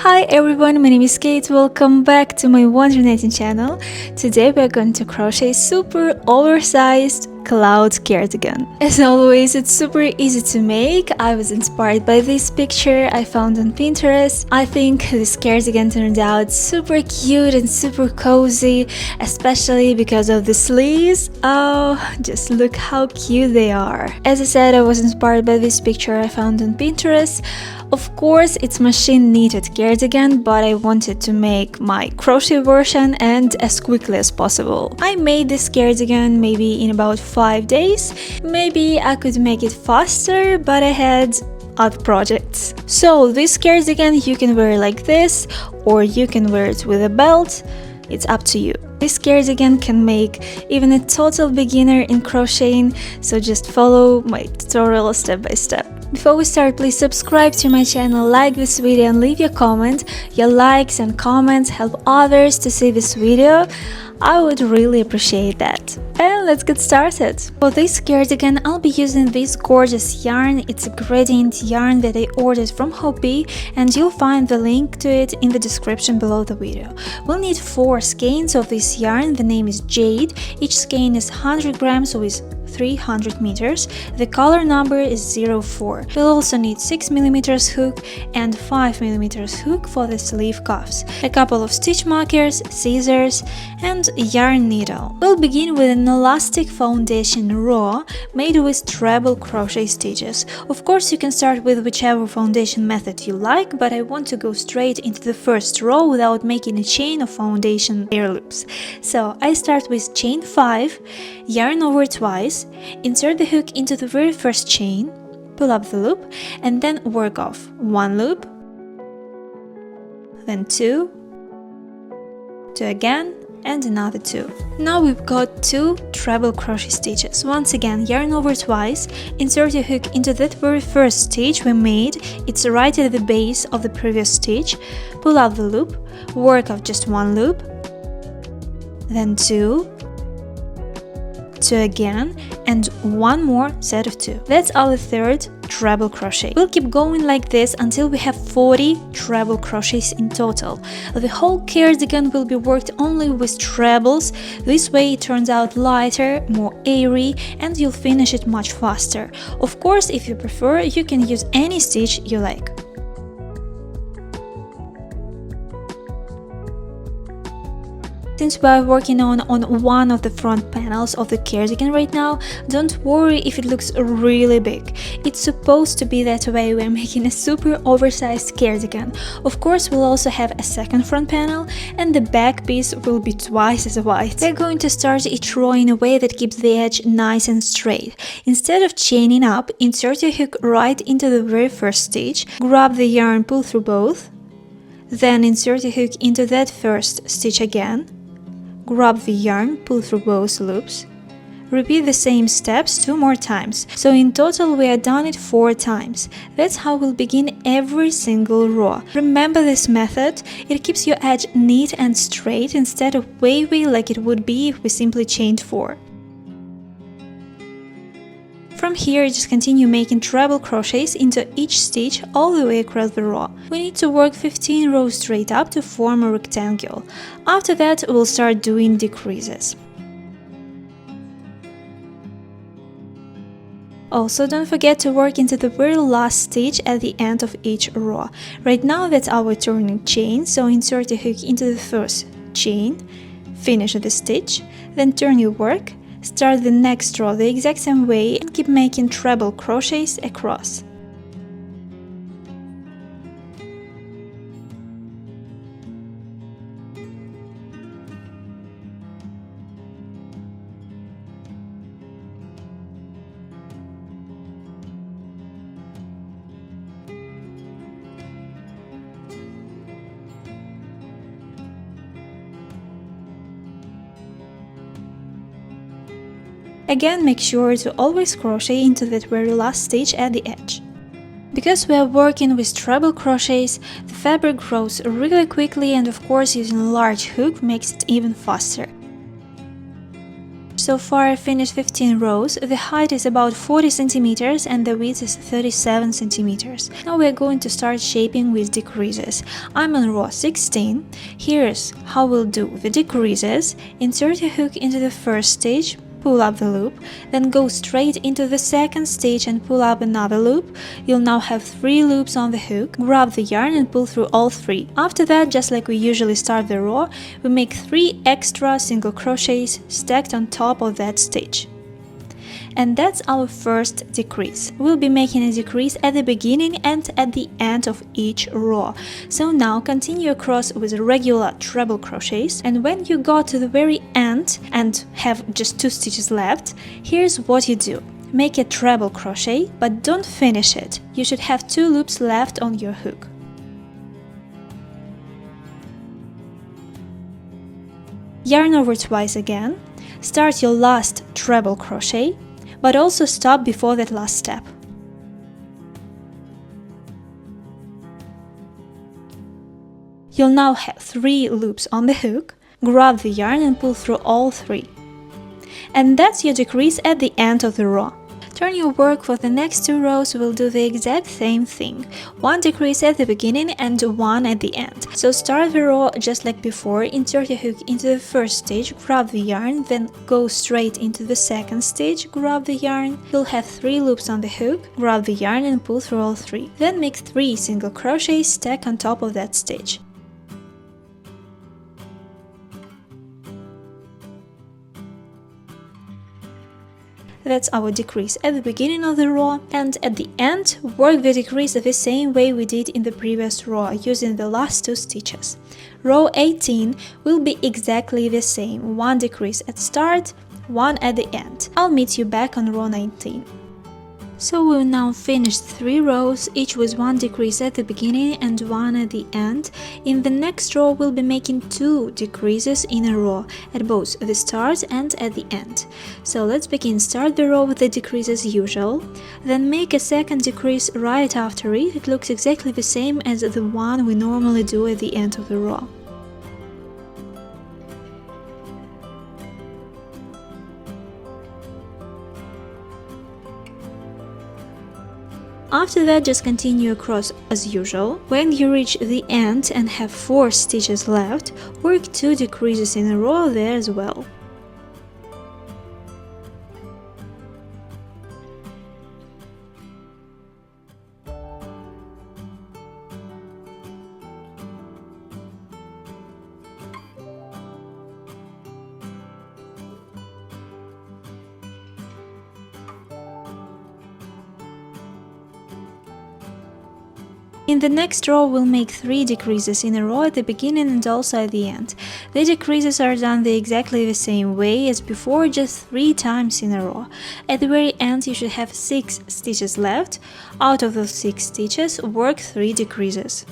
Hi everyone, my name is Kate. Welcome back to my wondernetting channel. Today we are going to crochet super oversized cloud cardigan. As always, it's super easy to make. I was inspired by this picture I found on Pinterest. I think this cardigan turned out super cute and super cozy, especially because of the sleeves. Oh, just look how cute they are. As I said, I was inspired by this picture I found on Pinterest. Of course, it's machine knitted cardigan, but I wanted to make my crochet version and as quickly as possible. I made this cardigan maybe in about 5 days. Maybe I could make it faster, but I had other projects. So this cardigan you can wear like this, or you can wear it with a belt. It's up to you. This cardigan can make even a total beginner in crocheting, so just follow my tutorial step by step. Before we start, please subscribe to my channel, like this video and leave your comment. Your likes and comments help others to see this video. I would really appreciate that. And let's get started. For this cardigan, I'll be using this gorgeous yarn. It's a gradient yarn that I ordered from Hopi, and you'll find the link to it in the description below the video. We'll need 4 skeins of this yarn. The name is Jade. Each skein is 100 grams with 300 meters. The color number is 04. We'll also need 6mm hook and 5mm hook for the sleeve cuffs, a couple of stitch markers, scissors, and a yarn needle. We'll begin with an elastic foundation row made with treble crochet stitches. Of course, you can start with whichever foundation method you like, but I want to go straight into the first row without making a chain of foundation air loops. So I start with chain 5, yarn over twice, insert the hook into the very first chain, pull up the loop, and then work off 1 loop, then 2 again, and another 2. Now we've got 2 treble crochet stitches. Once again, yarn over twice, insert your hook into that very first stitch we made. It's right at the base of the previous stitch. Pull out the loop, work off just 1 loop, then 2 again, and 1 more set of 2. That's our third treble crochet. We'll keep going like this until we have 40 treble crochets in total. The whole cardigan will be worked only with trebles. This way it turns out lighter, more airy, and you'll finish it much faster. Of course, if you prefer, you can use any stitch you like. Since we are working on one of the front panels of the cardigan right now, don't worry if it looks really big. It's supposed to be that way. We're making a super oversized cardigan. Of course, we'll also have a second front panel, and the back piece will be twice as wide. We're going to start each row in a way that keeps the edge nice and straight. Instead of chaining up, insert your hook right into the very first stitch, grab the yarn, pull through both, then insert your hook into that first stitch again, grab the yarn, pull through both loops. Repeat the same steps 2 more times, so in total we are done it 4 times. That's how we'll begin every single row. Remember this method, it keeps your edge neat and straight instead of wavy like it would be if we simply chained 4. From here, just continue making treble crochets into each stitch all the way across the row. We need to work 15 rows straight up to form a rectangle. After that, we'll start doing decreases. Also, don't forget to work into the very last stitch at the end of each row. Right now, that's our turning chain, so insert a hook into the first chain, finish the stitch, then turn your work. Start the next row the exact same way and keep making treble crochets across. Again, make sure to always crochet into that very last stitch at the edge. Because we are working with treble crochets, the fabric grows really quickly, and of course using a large hook makes it even faster. So far I finished 15 rows. The height is about 40 centimeters and the width is 37 centimeters. Now we are going to start shaping with decreases. I'm on row 16. Here's how we'll do the decreases. Insert a hook into the first stitch, pull up the loop, then go straight into the second stitch and pull up another loop. You'll now have 3 loops on the hook. Grab the yarn and pull through all 3. After that, just like we usually start the row, we make 3 extra single crochets stacked on top of that stitch. And that's our first decrease. We'll be making a decrease at the beginning and at the end of each row. So now continue across with regular treble crochets, and when you go to the very end and have just 2 stitches left, here's what you do. Make a treble crochet, but don't finish it. You should have 2 loops left on your hook. Yarn over twice again. Start your last treble crochet, but also stop before that last step. You'll now have 3 loops on the hook. Grab the yarn and pull through all 3. And that's your decrease at the end of the row. Turn your work. For the next 2 rows, we'll do the exact same thing. 1 decrease at the beginning and 1 at the end. So start the row just like before, insert your hook into the first stitch, grab the yarn, then go straight into the second stitch, grab the yarn. You'll have 3 loops on the hook, grab the yarn and pull through all 3. Then make 3 single crochets stacked on top of that stitch. That's our decrease at the beginning of the row, and at the end, work the decrease the same way we did in the previous row, using the last 2 stitches. Row 18 will be exactly the same, 1 decrease at start, 1 at the end. I'll meet you back on row 19. So we've now finished 3 rows, each with 1 decrease at the beginning and 1 at the end. In the next row, we'll be making 2 decreases in a row, at both the start and at the end. So let's begin. Start the row with the decrease as usual, then make a second decrease right after it. It looks exactly the same as the one we normally do at the end of the row. After that, just continue across as usual. When you reach the end and have 4 stitches left, work 2 decreases in a row there as well. In the next row, we'll make 3 decreases in a row at the beginning and also at the end. The decreases are done exactly the same way as before, just 3 times in a row. At the very end, you should have 6 stitches left. Out of those 6 stitches, work 3 decreases.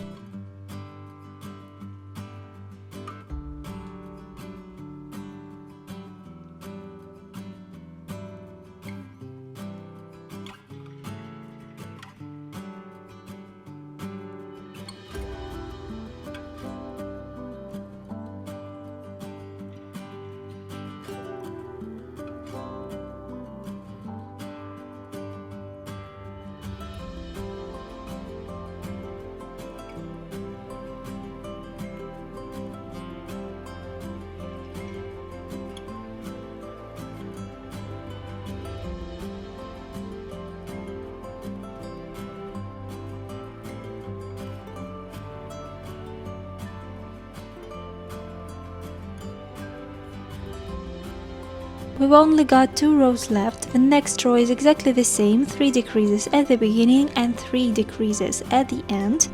We've only got 2 rows left. The next row is exactly the same, 3 decreases at the beginning and 3 decreases at the end.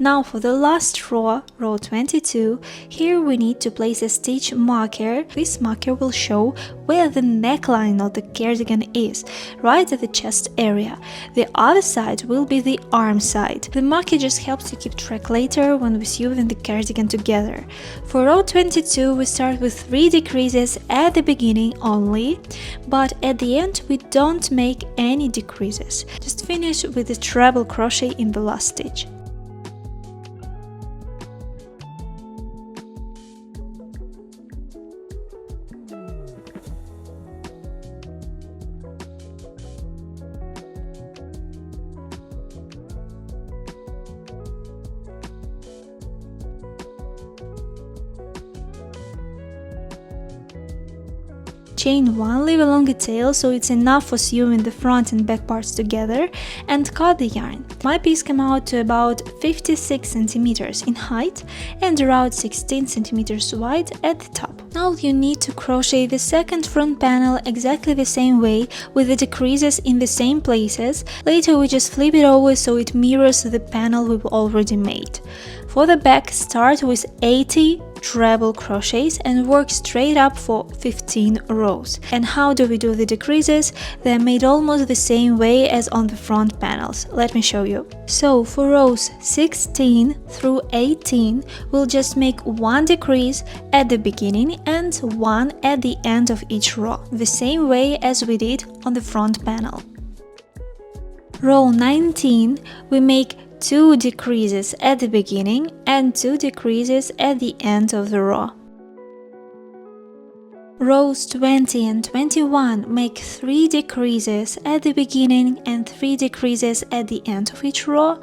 Now for the last row, row 22, here we need to place a stitch marker. This marker will show where the neckline of the cardigan is, right at the chest area. The other side will be the arm side. The marker just helps you keep track later when we're sewing the cardigan together. For row 22, we start with 3 decreases at the beginning only, but at the end we don't make any decreases. Just finish with the treble crochet in the last stitch. Chain 1, leave a longer tail so it's enough for sewing the front and back parts together, and cut the yarn. My piece came out to about 56 cm in height and around 16 cm wide at the top. Now you need to crochet the second front panel exactly the same way with the decreases in the same places. Later we just flip it over so it mirrors the panel we've already made. For the back, start with 80 treble crochets and work straight up for 15 rows. And how do we do the decreases? They're made almost the same way as on the front panels. Let me show you. So for rows 16 through 18, we'll just make 1 decrease at the beginning and 1 at the end of each row, the same way as we did on the front panel. Row 19, we make 2 decreases at the beginning and 2 decreases at the end of the row. Rows 20 and 21 make 3 decreases at the beginning and 3 decreases at the end of each row,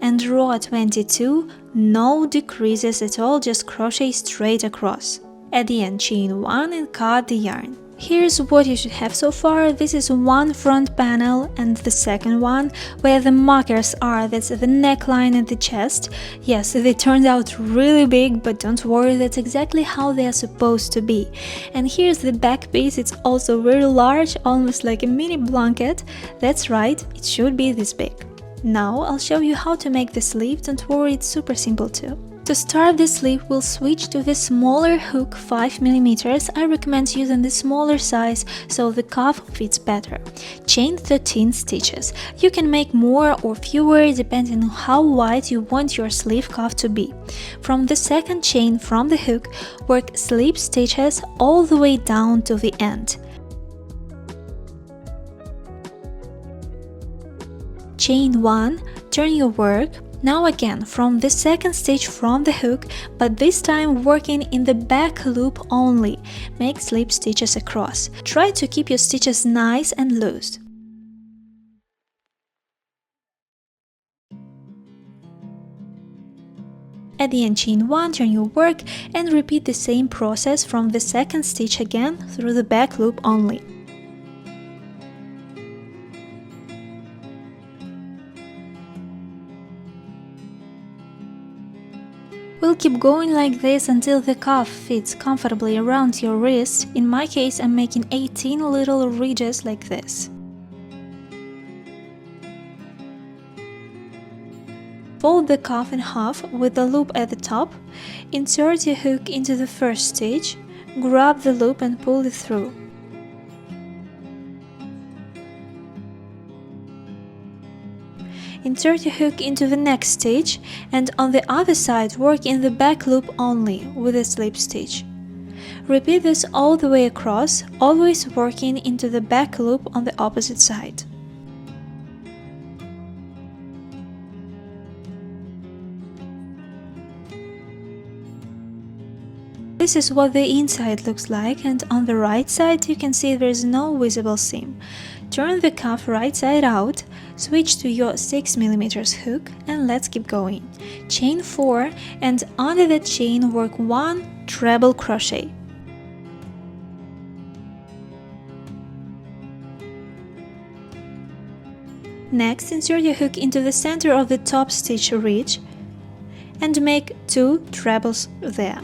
and row 22, no decreases at all, just crochet straight across. At the end, chain 1 and cut the yarn. Here's what you should have so far. This is one front panel and the second one where the markers are. That's the neckline and the chest. Yes, they turned out really big, but don't worry, that's exactly how they are supposed to be. And here's the back piece. It's also very large, almost like a mini blanket. That's right, it should be this big. Now I'll show you how to make the sleeve. Don't worry, it's super simple too. To start the sleeve, we'll switch to the smaller hook 5mm. I recommend using the smaller size so the cuff fits better. Chain 13 stitches. You can make more or fewer depending on how wide you want your sleeve cuff to be. From the second chain from the hook, work slip stitches all the way down to the end. Chain 1, turn your work. Now again, from the second stitch from the hook, but this time working in the back loop only. Make slip stitches across. Try to keep your stitches nice and loose. At the end, chain 1, turn your work and repeat the same process from the second stitch again through the back loop only. We'll keep going like this until the cuff fits comfortably around your wrist. In my case, I'm making 18 little ridges like this. Fold the cuff in half with the loop at the top. Insert your hook into the first stitch, grab the loop and pull it through. Insert your hook into the next stitch, and on the other side work in the back loop only with a slip stitch. Repeat this all the way across, always working into the back loop on the opposite side. This is what the inside looks like, and on the right side you can see there is no visible seam. Turn the cuff right side out, switch to your 6mm hook, and let's keep going. Chain 4, and under that chain work 1 treble crochet. Next, insert your hook into the center of the top stitch ridge and make 2 trebles there.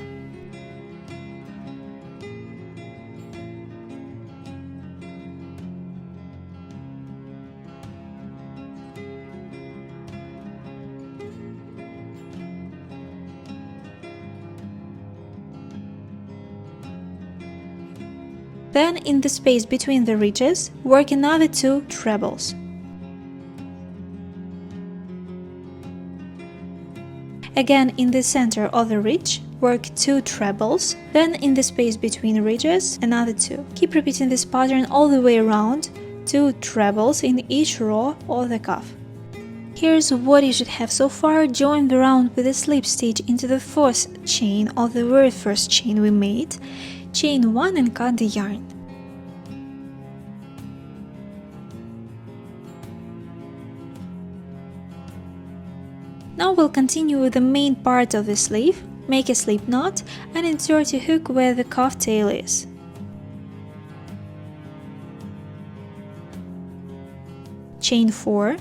Then in the space between the ridges, work another 2 trebles. Again, in the center of the ridge, work 2 trebles, then in the space between ridges, another 2. Keep repeating this pattern all the way around, 2 trebles in each row of the cuff. Here's what you should have so far. Join the round with a slip stitch into the 4th chain of the very first chain we made, chain 1 and cut the yarn. Now we'll continue with the main part of the sleeve. Make a slip knot and insert a hook where the cuff tail is. Chain 4,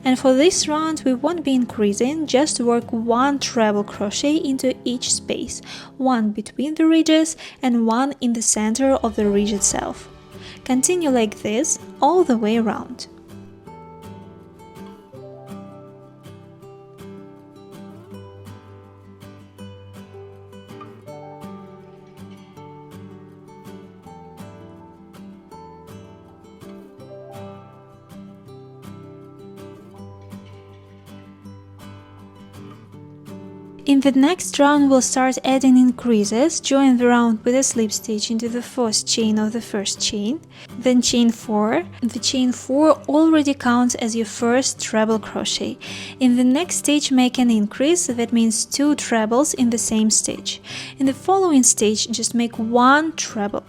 and for this round we won't be increasing, just work 1 treble crochet into each space, 1 between the ridges and 1 in the center of the ridge itself. Continue like this all the way around. In the next round we'll start adding increases. Join the round with a slip stitch into the 4th chain of the first chain, then chain 4. The chain 4 already counts as your first treble crochet. In the next stitch make an increase, that means 2 trebles in the same stitch. In the following stitch just make 1 treble.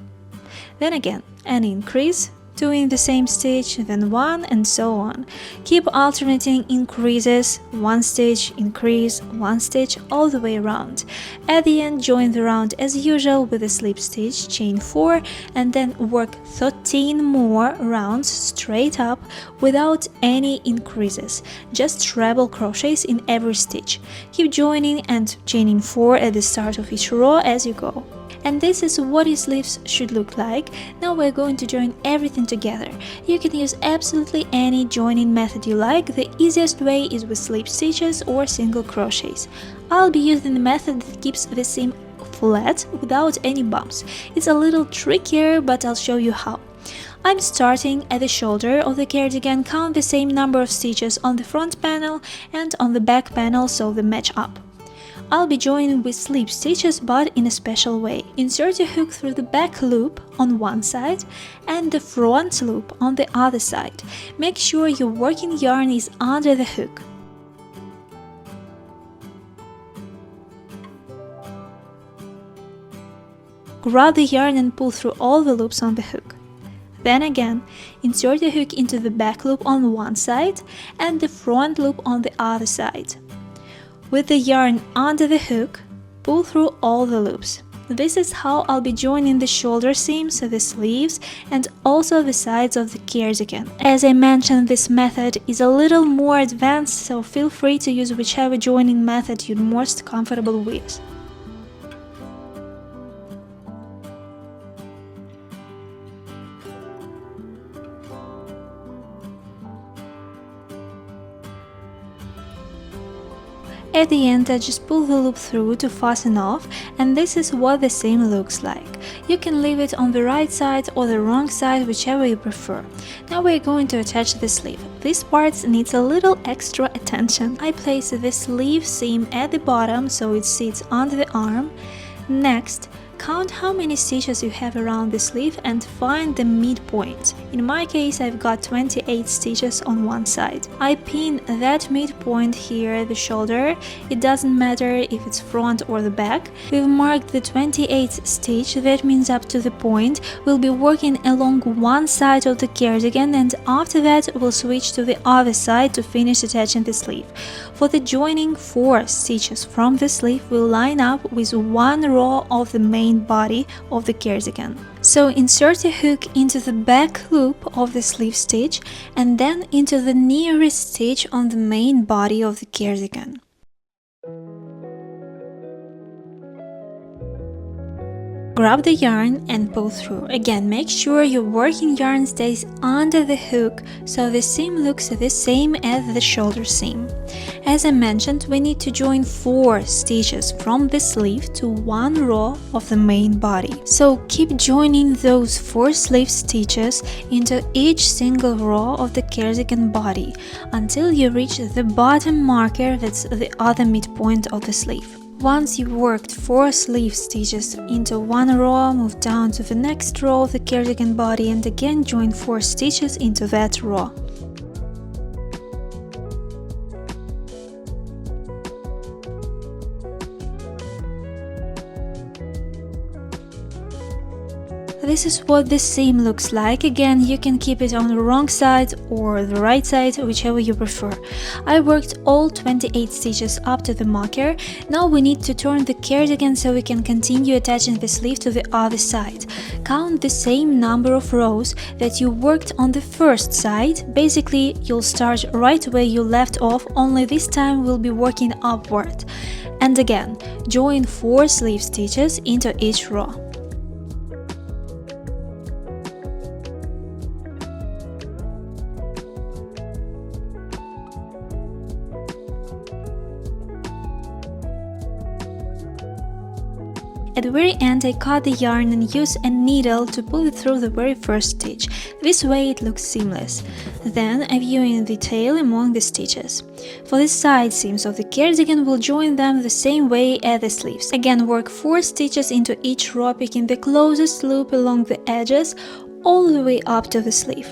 Then again an increase, 2 in the same stitch, then 1, and so on. Keep alternating increases, 1 stitch, increase, 1 stitch, all the way around. At the end, join the round as usual with a slip stitch, chain 4, and then work 13 more rounds straight up without any increases, just treble crochets in every stitch. Keep joining and chaining 4 at the start of each row as you go. And this is what your sleeves should look like. Now we're going to join everything together. You can use absolutely any joining method you like. The easiest way is with slip stitches or single crochets. I'll be using the method that keeps the seam flat without any bumps. It's a little trickier, but I'll show you how. I'm starting at the shoulder of the cardigan. Count the same number of stitches on the front panel and on the back panel so they match up. I'll be joining with slip stitches, but in a special way. Insert a hook through the back loop on one side and the front loop on the other side. Make sure your working yarn is under the hook. Grab the yarn and pull through all the loops on the hook. Then again, insert a hook into the back loop on one side and the front loop on the other side. With the yarn under the hook, pull through all the loops. This is how I'll be joining the shoulder seams, the sleeves, and also the sides of the cardigan. As I mentioned, this method is a little more advanced, so feel free to use whichever joining method you're most comfortable with. At the end, I just pull the loop through to fasten off, and this is what the seam looks like. You can leave it on the right side or the wrong side, whichever you prefer. Now we're going to attach the sleeve. This part needs a little extra attention. I place the sleeve seam at the bottom so it sits under the arm. Next, count how many stitches you have around the sleeve and find the midpoint. In my case, I've got 28 stitches on one side. I pin that midpoint here at the shoulder. It doesn't matter if it's front or the back. We've marked the 28th stitch, that means up to the point. We'll be working along one side of the cardigan, and after that we'll switch to the other side to finish attaching the sleeve. For the joining 4 stitches from the sleeve will line up with one row of the main body of the cardigan. So insert a hook into the back loop of the sleeve stitch and then into the nearest stitch on the main body of the cardigan. Grab the yarn and pull through. Again, make sure your working yarn stays under the hook so the seam looks the same as the shoulder seam. As I mentioned, we need to join 4 stitches from the sleeve to 1 row of the main body. So keep joining those 4 sleeve stitches into each single row of the cardigan body until you reach the bottom marker, that's the other midpoint of the sleeve. Once you've worked 4 sleeve stitches into 1 row, move down to the next row of the cardigan body and again join 4 stitches into that row. This is what the seam looks like. Again, you can keep it on the wrong side or the right side, whichever you prefer. I worked all 28 stitches up to the marker. Now we need to turn the cardigan so we can continue attaching the sleeve to the other side. Count the same number of rows that you worked on the first side. Basically, you'll start right where you left off, only this time we'll be working upward. And again, join 4 sleeve stitches into each row. At the very end, I cut the yarn and use a needle to pull it through the very first stitch. This way it looks seamless. Then I view in the tail among the stitches. For the side seams of the cardigan, we'll join them the same way as the sleeves. Again, work 4 stitches into each row, picking the closest loop along the edges all the way up to the sleeve.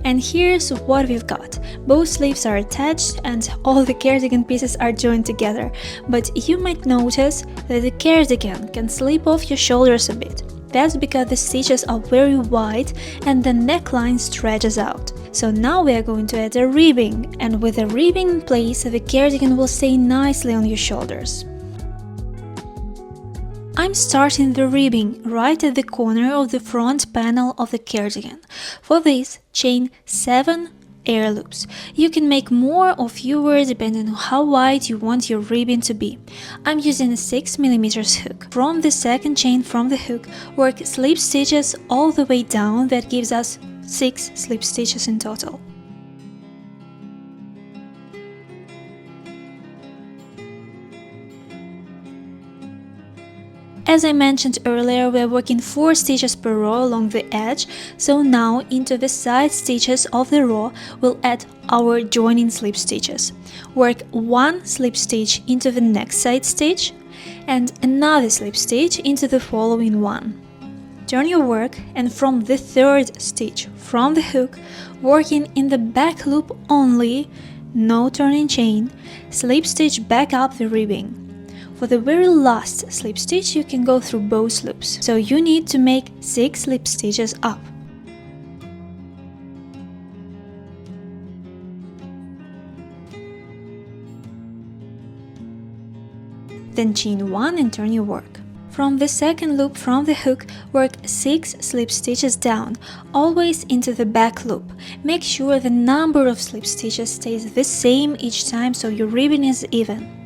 And here's what we've got. Both sleeves are attached and all the cardigan pieces are joined together. But you might notice that the cardigan can slip off your shoulders a bit. That's because the stitches are very wide and the neckline stretches out. So now we are going to add a ribbing, and with the ribbing in place, the cardigan will stay nicely on your shoulders. I'm starting the ribbing right at the corner of the front panel of the cardigan. For this, chain 7 air loops. You can make more or fewer depending on how wide you want your ribbing to be. I'm using a 6mm hook. From the second chain from the hook, work slip stitches all the way down. That gives us 6 slip stitches in total. As I mentioned earlier, we are working 4 stitches per row along the edge, so now into the side stitches of the row we'll add our joining slip stitches. Work 1 slip stitch into the next side stitch and another slip stitch into the following one. Turn your work and from the third stitch from the hook, working in the back loop only, no turning chain, slip stitch back up the ribbing. For the very last slip stitch, you can go through both loops, so you need to make 6 slip stitches up. Then chain 1 and turn your work. From the second loop from the hook, work 6 slip stitches down, always into the back loop. Make sure the number of slip stitches stays the same each time so your ribbing is even.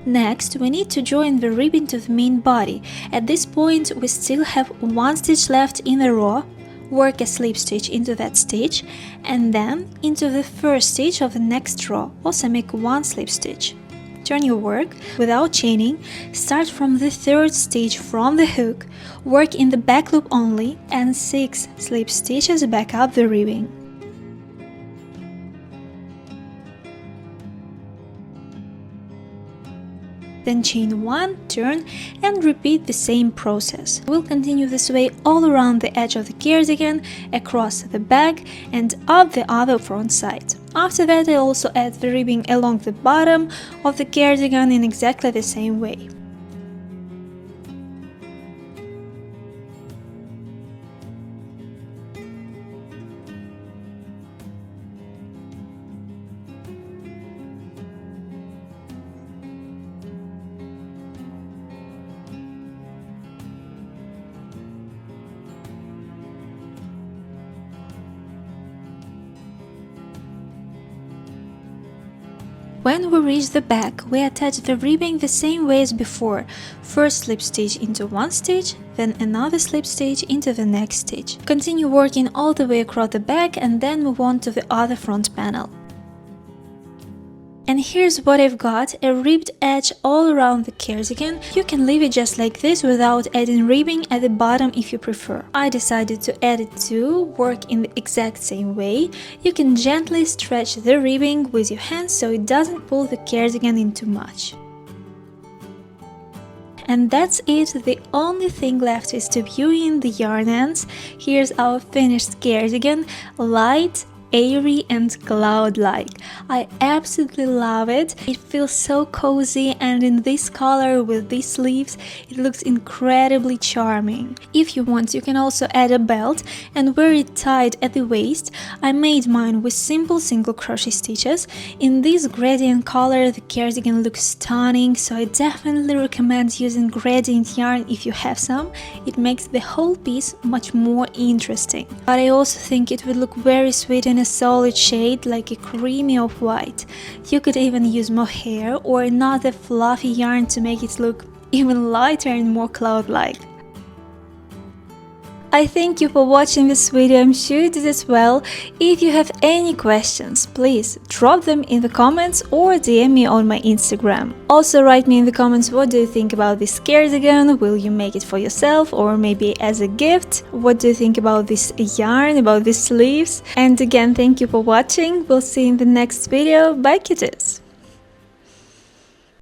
Next, we need to join the ribbing to the main body. At this point, we still have 1 stitch left in the row. Work a slip stitch into that stitch and then into the first stitch of the next row. Also make 1 slip stitch. Turn your work without chaining, start from the third stitch from the hook, work in the back loop only and 6 slip stitches back up the ribbing. then chain 1, turn, and repeat the same process. We'll continue this way all around the edge of the cardigan, across the back, and up the other front side. After that, I also add the ribbing along the bottom of the cardigan in exactly the same way. When we reach the back, we attach the ribbing the same way as before. First slip stitch into one stitch, then another slip stitch into the next stitch. Continue working all the way across the back and then move on to the other front panel. And here's what I've got, a ribbed edge all around the cardigan. You can leave it just like this without adding ribbing at the bottom if you prefer. I decided to add it too, work in the exact same way. You can gently stretch the ribbing with your hands so it doesn't pull the cardigan in too much. And that's it, the only thing left is to view in the yarn ends. Here's our finished cardigan, light, airy and cloud-like. I absolutely love it. It feels so cozy, and in this color with these sleeves it looks incredibly charming. If you want, you can also add a belt and wear it tied at the waist. I made mine with simple single crochet stitches. In this gradient color the cardigan looks stunning, so I definitely recommend using gradient yarn if you have some. It makes the whole piece much more interesting. But I also think it would look very sweet in a solid shade like a creamy off-white. You could even use mohair or another fluffy yarn to make it look even lighter and more cloud-like. I thank you for watching this video. I'm sure you did as well. If you have any questions, please drop them in the comments or DM me on my Instagram. Also write me in the comments what do you think about this cardigan. Will you make it for yourself or maybe as a gift? What do you think about this yarn, about these sleeves? And again, thank you for watching. We'll see you in the next video. Bye, kitties!